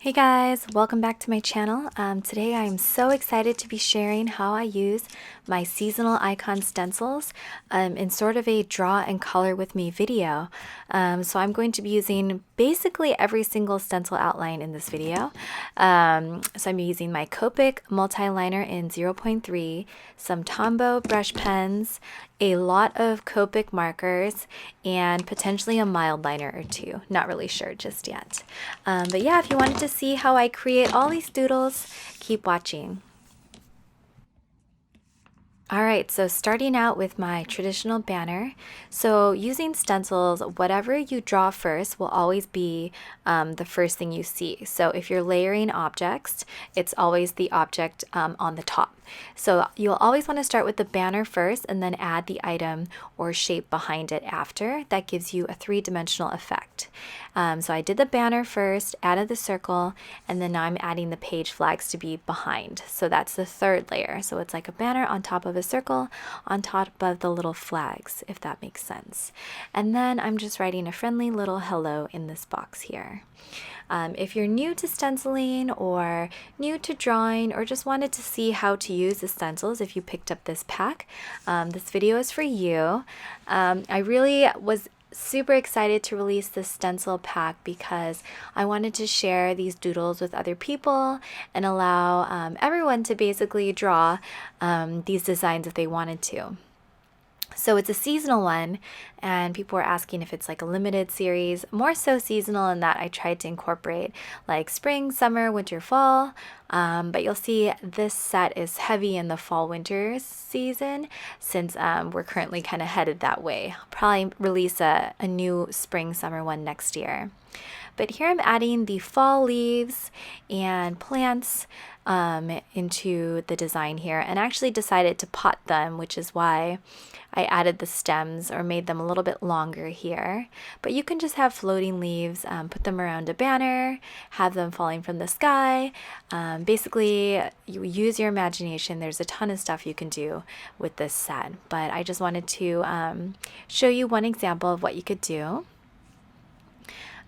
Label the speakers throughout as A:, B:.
A: Hey guys, welcome back to my channel. Today I am so excited to be sharing how I use my seasonal icon stencils in sort of a draw and color with me video. So I'm going to be using basically every single stencil outline in this video. So I'm using my Copic multi-liner in 0.3, some Tombow brush pens, a lot of Copic markers, and potentially a mild liner or two. Not really sure just yet. But yeah, if you wanted to see how I create all these doodles, keep watching. Alright, so starting out with my traditional banner. So using stencils, whatever you draw first will always be the first thing you see. So if you're layering objects, it's always the object on the top. So you'll always want to start with the banner first and then add the item or shape behind it after. That gives you a three-dimensional effect. So I did the banner first, added the circle, and then now I'm adding the page flags to be behind. So that's the third layer. So it's like a banner on top of a circle on top of the little flags, if that makes sense. And then I'm just writing a friendly little hello in this box here. If you're new to stenciling or new to drawing or just wanted to see how to use the stencils, if you picked up this pack, this video is for you. I really was super excited to release this stencil pack because I wanted to share these doodles with other people and allow everyone to basically draw these designs if they wanted to. So it's a seasonal one, and people were asking if it's like a limited series, more so seasonal in that I tried to incorporate like spring, summer, winter, fall. But you'll see this set is heavy in the fall winter season since we're currently kind of headed that way. I'll probably release a new spring, summer one next year. But here I'm adding the fall leaves and plants into the design here, and actually decided to pot them, which is why I added the stems or made them a little bit longer here. But you can just have floating leaves, put them around a banner, have them falling from the sky. Basically, you use your imagination. There's a ton of stuff you can do with this set, but I just wanted to show you one example of what you could do.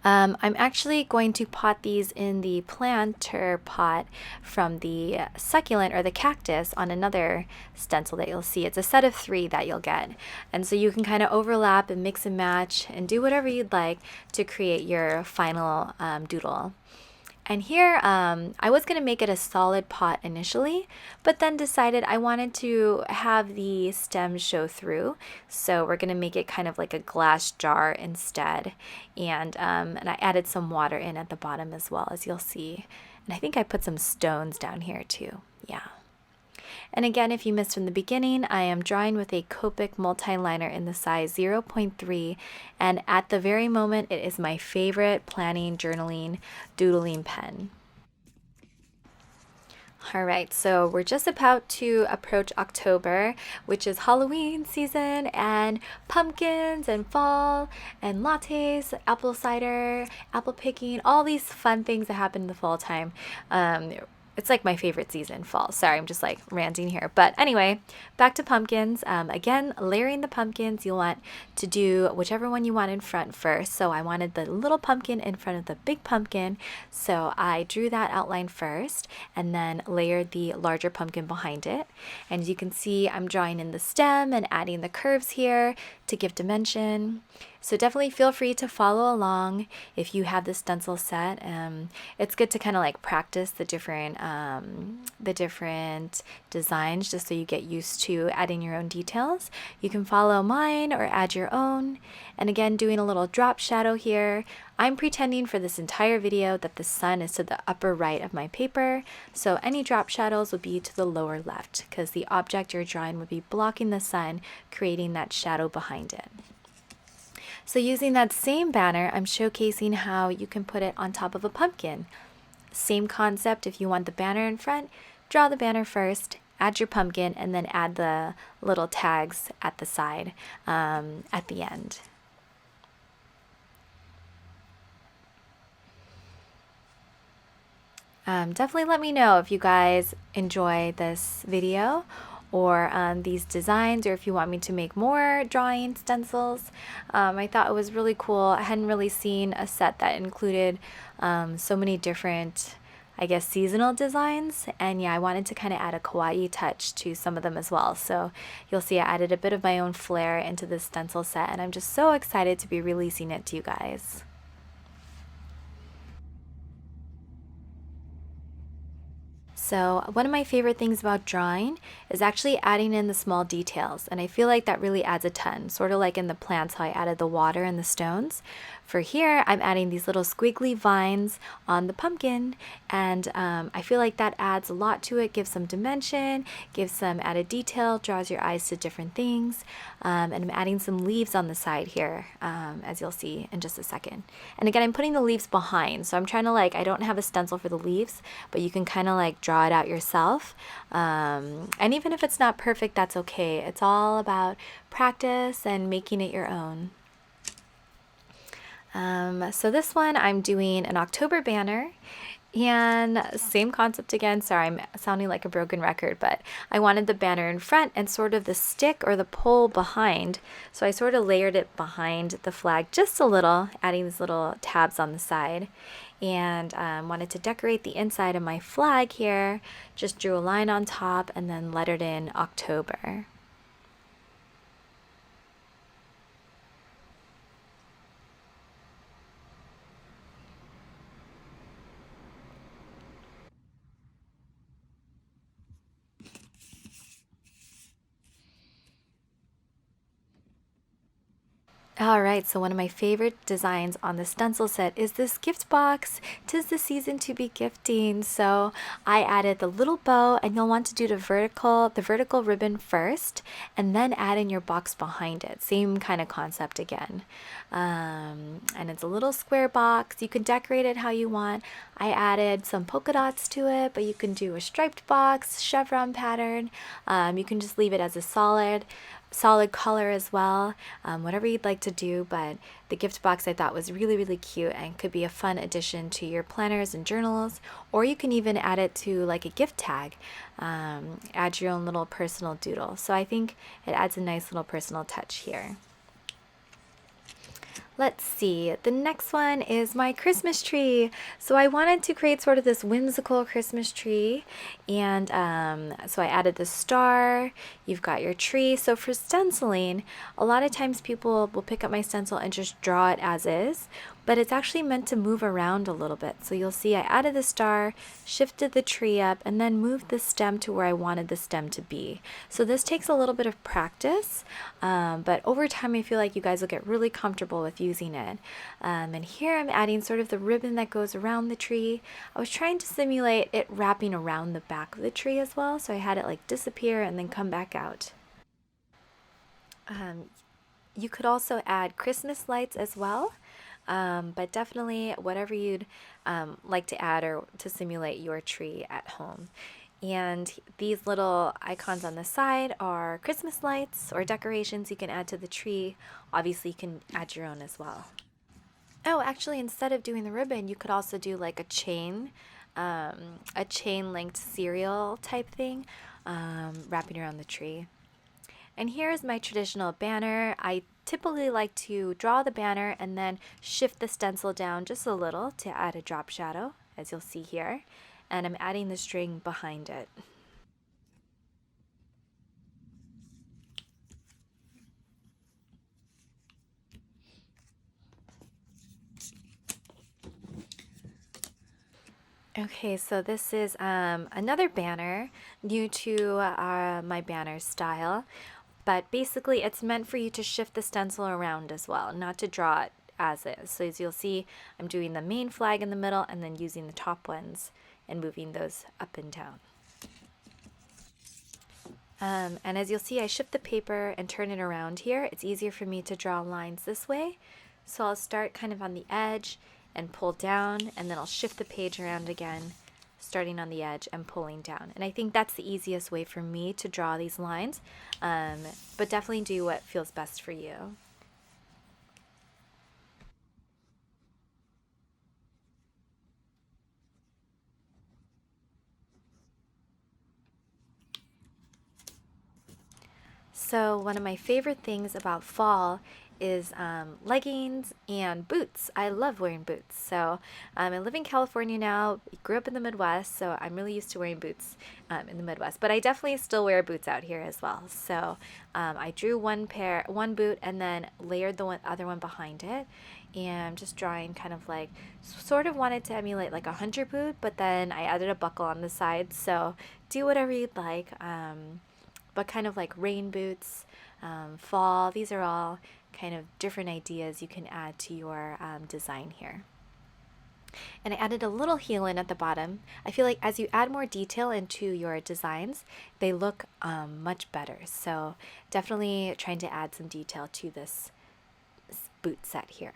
A: I'm actually going to pot these in the planter pot from the succulent or the cactus on another stencil that you'll see. It's a set of 3 that you'll get. And so you can kind of overlap and mix and match and do whatever you'd like to create your final doodle. And here, I was going to make it a solid pot initially, but then decided I wanted to have the stems show through. So we're going to make it kind of like a glass jar instead. And I added some water in at the bottom as well, as you'll see. And I think I put some stones down here too. Yeah. And again, if you missed from the beginning, I am drawing with a Copic multi-liner in the size 0.3, and at the very moment, it is my favorite planning, journaling, doodling pen. Alright, so we're just about to approach October, which is Halloween season, and pumpkins, and fall, and lattes, apple cider, apple picking, all these fun things that happen in the fall time. It's like my favorite season, fall. Sorry, I'm just like ranting here. But anyway, back to pumpkins. Again, layering the pumpkins, you'll want to do whichever one you want in front first. So I wanted the little pumpkin in front of the big pumpkin. So I drew that outline first and then layered the larger pumpkin behind it. And as you can see, I'm drawing in the stem and adding the curves here to give dimension. So definitely feel free to follow along if you have the stencil set. It's good to kind of like practice the different designs just so you get used to adding your own details. You can follow mine or add your own. And again, doing a little drop shadow here. I'm pretending for this entire video that the sun is to the upper right of my paper. So any drop shadows would be to the lower left because the object you're drawing would be blocking the sun, creating that shadow behind it. So using that same banner, I'm showcasing how you can put it on top of a pumpkin. Same concept, if you want the banner in front, draw the banner first, add your pumpkin, and then add the little tags at the side at the end. Definitely let me know if you guys enjoy this video or these designs, or if you want me to make more drawing stencils. I thought it was really cool. I hadn't really seen a set that included so many different, I guess, seasonal designs. And yeah, I wanted to kind of add a kawaii touch to some of them as well. So you'll see I added a bit of my own flair into this stencil set, and I'm just so excited to be releasing it to you guys. So, one of my favorite things about drawing is actually adding in the small details, and I feel like that really adds a ton, sort of like in the plants how I added the water and the stones. For here, I'm adding these little squiggly vines on the pumpkin, and I feel like that adds a lot to it, gives some dimension, gives some added detail, draws your eyes to different things, and I'm adding some leaves on the side here, as you'll see in just a second. And again, I'm putting the leaves behind, so I'm trying to I don't have a stencil for the leaves, but you can kind of draw it out yourself. And even if it's not perfect, that's okay. It's all about practice and making it your own. So this one I'm doing an October banner, and same concept again. Sorry, I'm sounding like a broken record, but I wanted the banner in front and sort of the stick or the pole behind. So I sort of layered it behind the flag just a little, adding these little tabs on the side. And wanted to decorate the inside of my flag here. Just drew a line on top and then lettered in October. All right, so one of my favorite designs on the stencil set is this gift box. 'Tis the season to be gifting. So I added the little bow, and you'll want to do the vertical ribbon first, and then add in your box behind it. Same kind of concept again. And it's a little square box. You can decorate it how you want. I added some polka dots to it, but you can do a striped box, chevron pattern. You can just leave it as a solid color as well, whatever you'd like to do. But the gift box I thought was really cute and could be a fun addition to your planners and journals, or you can even add it to a gift tag, add your own little personal doodle. So I think it adds a nice little personal touch here. Let's see, the next one is my Christmas tree. So I wanted to create sort of this whimsical Christmas tree, and so I added the star. You've got your tree. So for stenciling, a lot of times people will pick up my stencil and just draw it as is, but it's actually meant to move around a little bit. So you'll see I added the star, shifted the tree up, and then moved the stem to where I wanted the stem to be. So this takes a little bit of practice, but over time I feel like you guys will get really comfortable with using it. And here I'm adding sort of the ribbon that goes around the tree. I was trying to simulate it wrapping around the back of the tree as well, so I had it disappear and then come back out. You could also add Christmas lights as well. But definitely whatever you'd like to add or to simulate your tree at home. And these little icons on the side are Christmas lights or decorations you can add to the tree. Obviously, you can add your own as well. Oh, actually, instead of doing the ribbon, you could also do a chain linked cereal type thing, wrapping around the tree. And here's my traditional banner. I typically like to draw the banner and then shift the stencil down just a little to add a drop shadow, as you'll see here. And I'm adding the string behind it. Okay, so this is another banner new to my banner style, but basically it's meant for you to shift the stencil around as well, not to draw it as is. So as you'll see, I'm doing the main flag in the middle and then using the top ones and moving those up and down. And as you'll see, I shift the paper and turn it around here. It's easier for me to draw lines this way. So I'll start kind of on the edge and pull down, and then I'll shift the page around again, starting on the edge and pulling down. And I think that's the easiest way for me to draw these lines, but definitely do what feels best for you. So one of my favorite things about fall is leggings and boots. I love wearing boots. So I live in California now. Grew up in the Midwest, so I'm really used to wearing boots in the Midwest. But I definitely still wear boots out here as well. So I drew one boot, and then layered the other one behind it. And I'm just drawing kind of like, sort of wanted to emulate like a hunter boot, but then I added a buckle on the side. So do whatever you'd like. But kind of like rain boots, fall. These are all kind of different ideas you can add to your design here. And I added a little heel in at the bottom. I feel like as you add more detail into your designs, they look much better. So definitely trying to add some detail to this boot set here.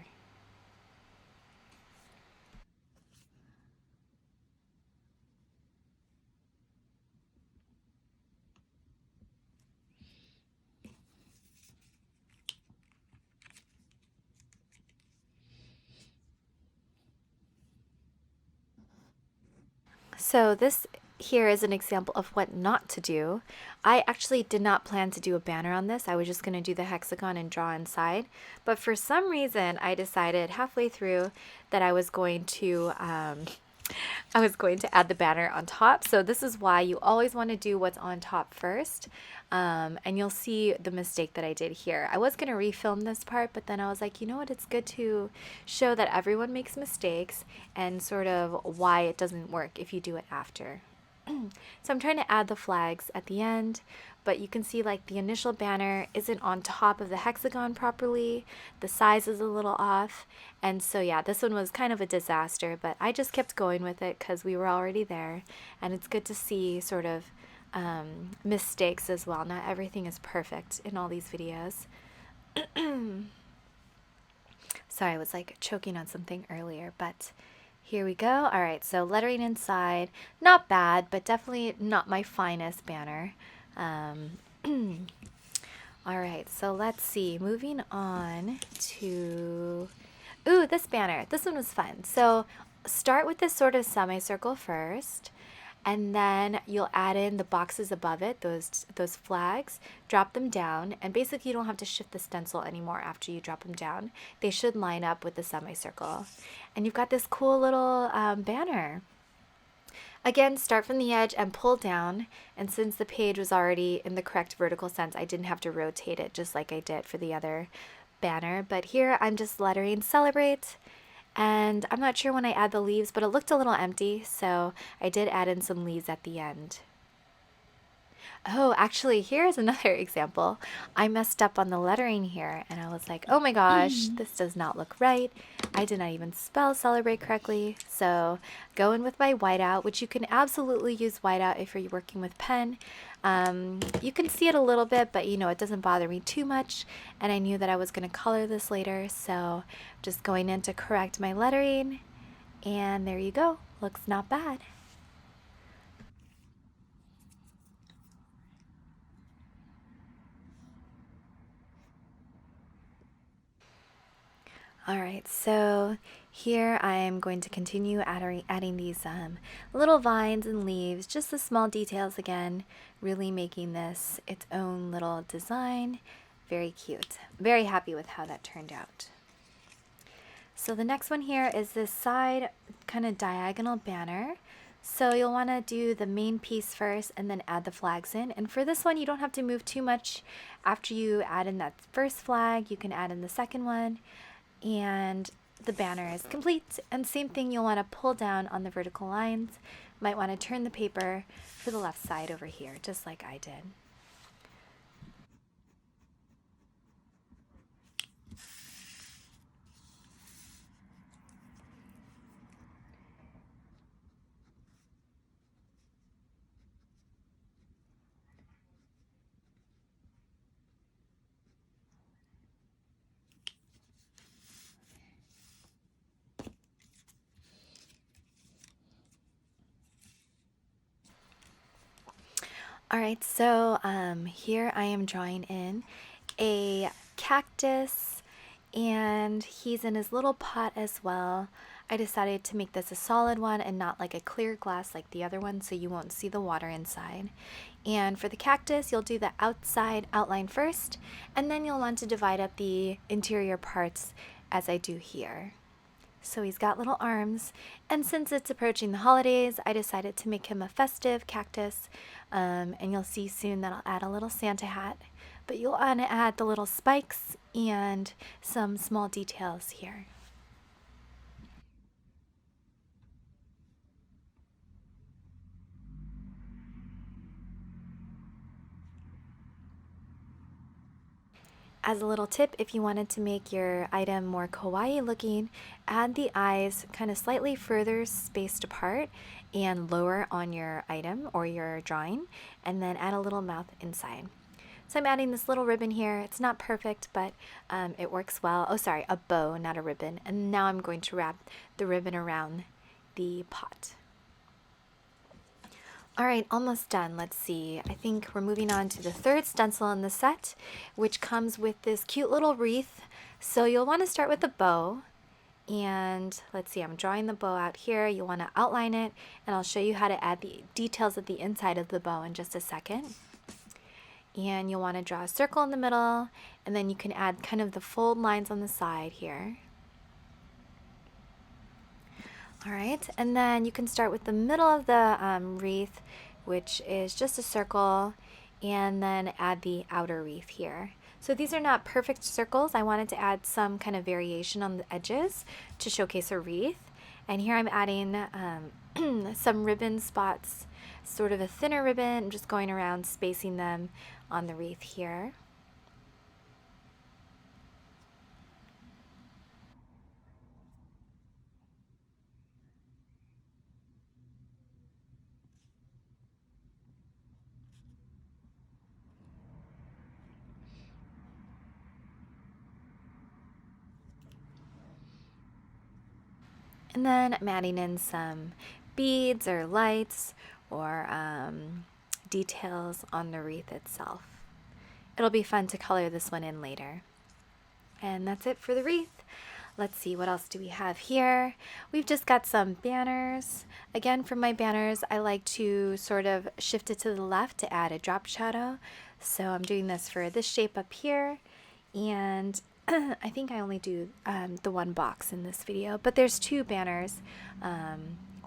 A: So this here is an example of what not to do. I actually did not plan to do a banner on this. I was just going to do the hexagon and draw inside. But for some reason, I decided halfway through that I was going to add the banner on top. So this is why you always want to do what's on top first. And you'll see the mistake that I did here. I was going to refilm this part, but then I was like, you know what? It's good to show that everyone makes mistakes and sort of why it doesn't work if you do it after. So I'm trying to add the flags at the end, but you can see like the initial banner isn't on top of the hexagon properly. The size is a little off. And so yeah, this one was kind of a disaster, but I just kept going with it because we were already there. And it's good to see sort of mistakes as well. Not everything is perfect in all these videos. Sorry, I was like choking on something earlier, but here we go. All right, so lettering inside, not bad, but definitely not my finest banner. All right, so let's see. Moving on to, ooh, this banner. This one was fun. So start with this sort of semicircle first, and then you'll add in the boxes above it, those flags, drop them down, and basically you don't have to shift the stencil anymore after you drop them down. They should line up with the semicircle. And you've got this cool little banner. Again, start from the edge and pull down, and since the page was already in the correct vertical sense, I didn't have to rotate it just like I did for the other banner. But here I'm just lettering celebrate. And I'm not sure when I add the leaves, but it looked a little empty, so I did add in some leaves at the end. Oh, actually, here's another example. I messed up on the lettering here, and I was like, oh my gosh, this does not look right. I did not even spell celebrate correctly. So go in with my whiteout, which you can absolutely use whiteout if you're working with pen. You can see it a little bit, but you know, it doesn't bother me too much. And I knew that I was going to color this later, so just going in to correct my lettering. And there you go. Looks not bad. All right, so here I am going to continue adding these little vines and leaves, just the small details again, really making this its own little design. Very cute. Very happy with how that turned out. So the next one here is this side kind of diagonal banner. So you'll want to do the main piece first and then add the flags in. And for this one, you don't have to move too much. After you add in that first flag, you can add in the second one. And the banner is complete. And same thing, you'll want to pull down on the vertical lines. Might want to turn the paper for the left side over here, just like I did. All right, so here I am drawing in a cactus, and he's in his little pot as well. I decided to make this a solid one and not like a clear glass like the other one, so you won't see the water inside. And for the cactus, you'll do the outside outline first, and then you'll want to divide up the interior parts as I do here. So he's got little arms, and since it's approaching the holidays, I decided to make him a festive cactus, and you'll see soon that I'll add a little Santa hat, but you'll want to add the little spikes and some small details here. As a little tip, if you wanted to make your item more kawaii looking, add the eyes kind of slightly further spaced apart and lower on your item or your drawing, and then add a little mouth inside. So I'm adding this little ribbon here. It's not perfect, but it works well. Oh, sorry, a bow, not a ribbon. And now I'm going to wrap the ribbon around the pot. All right, almost done. Let's see. I think we're moving on to the third stencil in the set, which comes with this cute little wreath. So you'll want to start with the bow. And let's see, I'm drawing the bow out here. You'll want to outline it, and I'll show you how to add the details of the inside of the bow in just a second. And you'll want to draw a circle in the middle, and then you can add kind of the fold lines on the side here. All right, and then you can start with the middle of the wreath, which is just a circle, and then add the outer wreath here. So these are not perfect circles. I wanted to add some kind of variation on the edges to showcase a wreath. And here I'm adding some ribbon spots, sort of a thinner ribbon. I'm just going around spacing them on the wreath here. And then I'm adding in some beads or lights or details on the wreath itself. It'll be fun to color this one in later. And that's it for the wreath. Let's see, what else do we have here? We've just got some banners. Again, for my banners, I like to sort of shift it to the left to add a drop shadow. So I'm doing this for this shape up here. And I think I only do the one box in this video, but there's two banners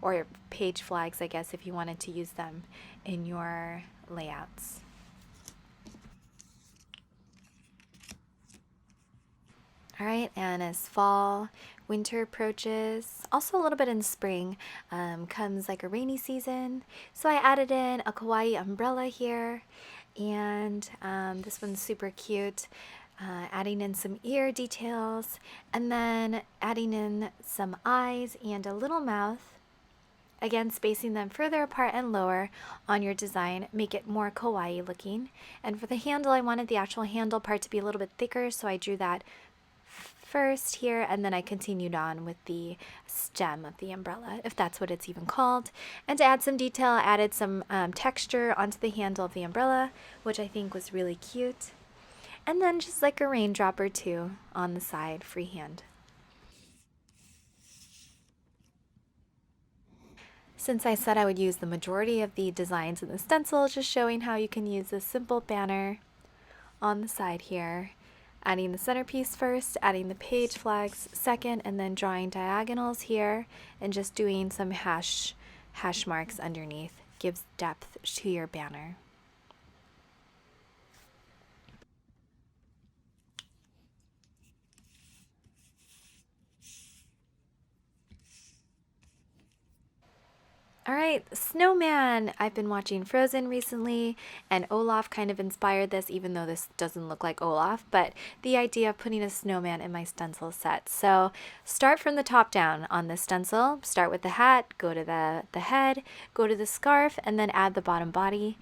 A: or page flags, I guess, if you wanted to use them in your layouts. All right, and as fall, winter approaches, also a little bit in spring, comes like a rainy season. So I added in a kawaii umbrella here, and this one's super cute. Adding in some ear details, and then adding in some eyes and a little mouth. Again, spacing them further apart and lower on your design, make it more kawaii looking. And for the handle, I wanted the actual handle part to be a little bit thicker, so I drew that first here, and then I continued on with the stem of the umbrella, if that's what it's even called. And to add some detail, I added some texture onto the handle of the umbrella, which I think was really cute. And then just like a raindrop or two on the side, freehand. Since I said I would use the majority of the designs in the stencil, just showing how you can use this simple banner on the side here. Adding the centerpiece first, adding the page flags second, and then drawing diagonals here and just doing some hash marks underneath gives depth to your banner. All right, snowman. I've been watching Frozen recently, and Olaf kind of inspired this, even though this doesn't look like Olaf, but the idea of putting a snowman in my stencil set. So start from the top down on the stencil. Start with the hat, go to the head, go to the scarf, and then add the bottom body.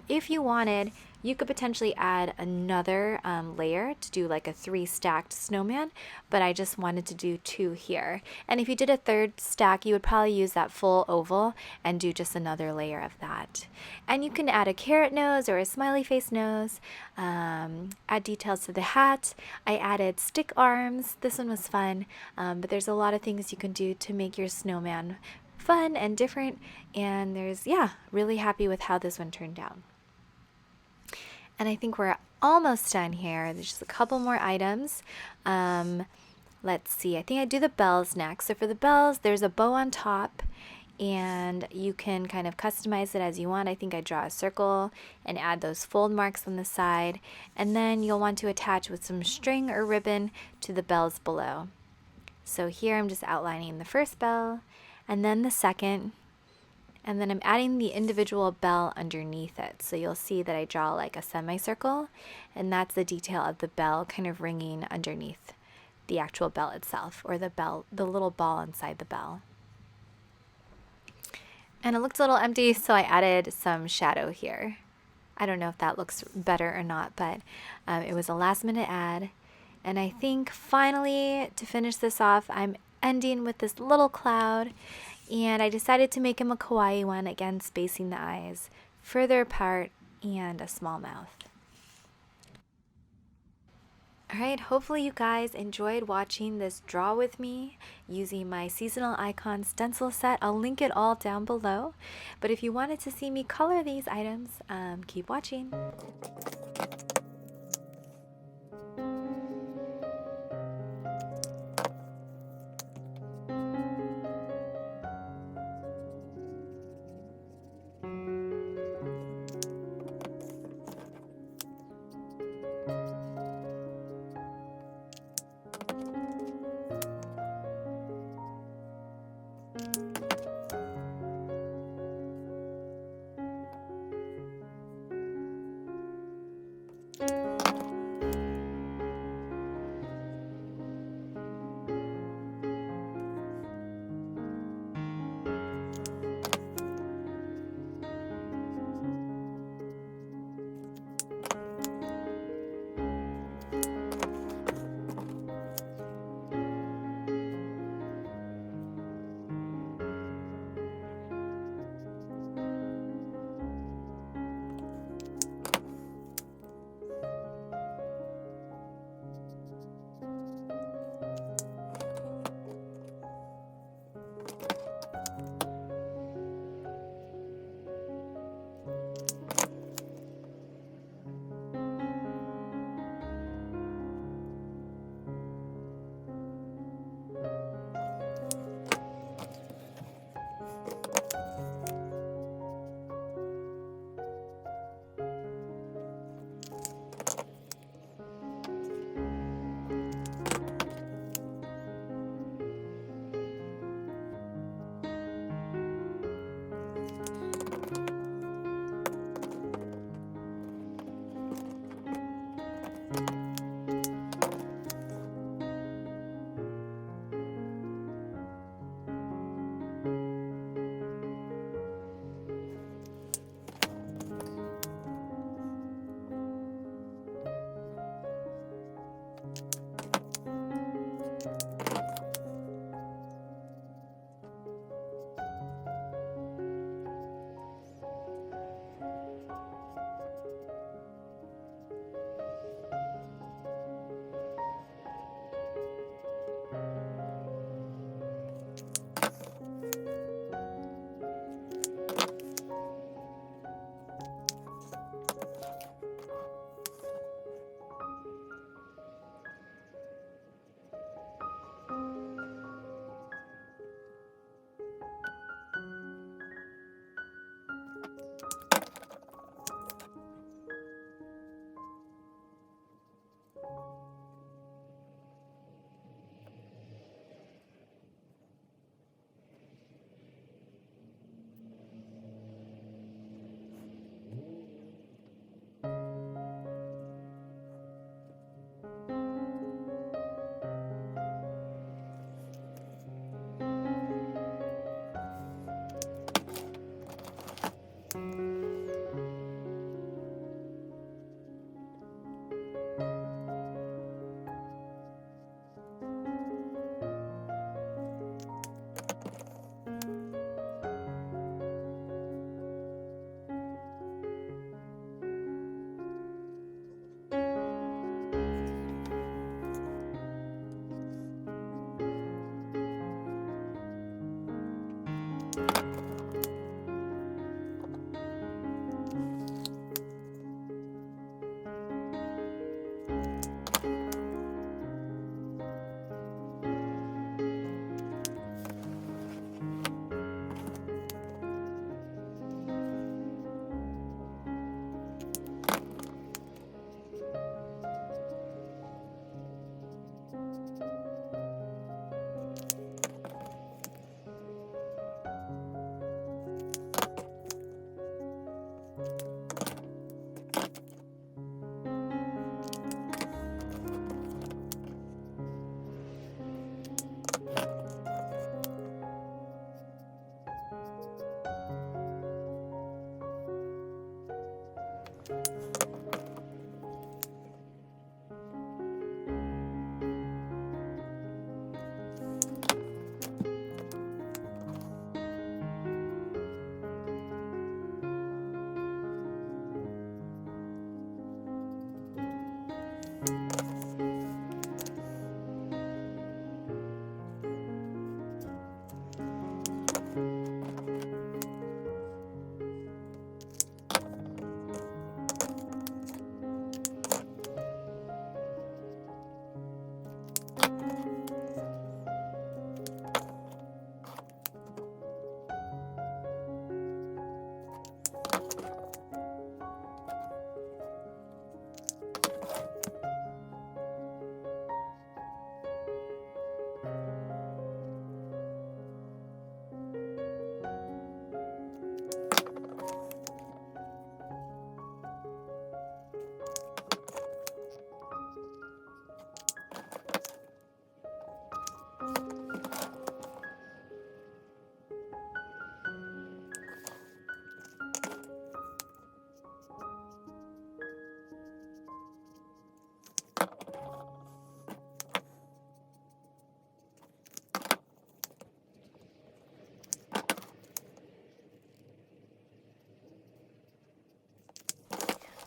A: If you wanted, You could potentially add another layer to do like a 3-stacked snowman, but I just wanted to do 2 here. And if you did a 3rd stack, you would probably use that full oval and do just another layer of that. And you can add a carrot nose or a smiley face nose, add details to the hat. I added stick arms. This one was fun, but there's a lot of things you can do to make your snowman fun and different, and yeah, really happy with how this one turned out. And I think we're almost done here. There's just a couple more items. Let's see, I think I do the bells next. So for the bells, there's a bow on top, and you can kind of customize it as you want. I think I draw a circle and add those fold marks on the side, and then you'll want to attach with some string or ribbon to the bells below. So here I'm just outlining the first bell, and then the second, and then I'm adding the individual bell underneath it. So you'll see that I draw like a semicircle, and that's the detail of the bell kind of ringing underneath the actual bell itself, or the little ball inside the bell. And it looks a little empty, so I added some shadow here. I don't know if that looks better or not, but it was a last minute add. And I think finally, to finish this off, I'm ending with this little cloud, and I decided to make him a kawaii one, again spacing the eyes further apart and a small mouth. Alright, hopefully you guys enjoyed watching this draw with me using my seasonal icon stencil set. I'll link it all down below, but if you wanted to see me color these items, keep watching.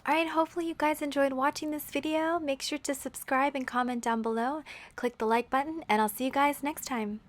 A: Alright, hopefully you guys enjoyed watching this video. Make sure to subscribe and comment down below. Click the like button, and I'll see you guys next time.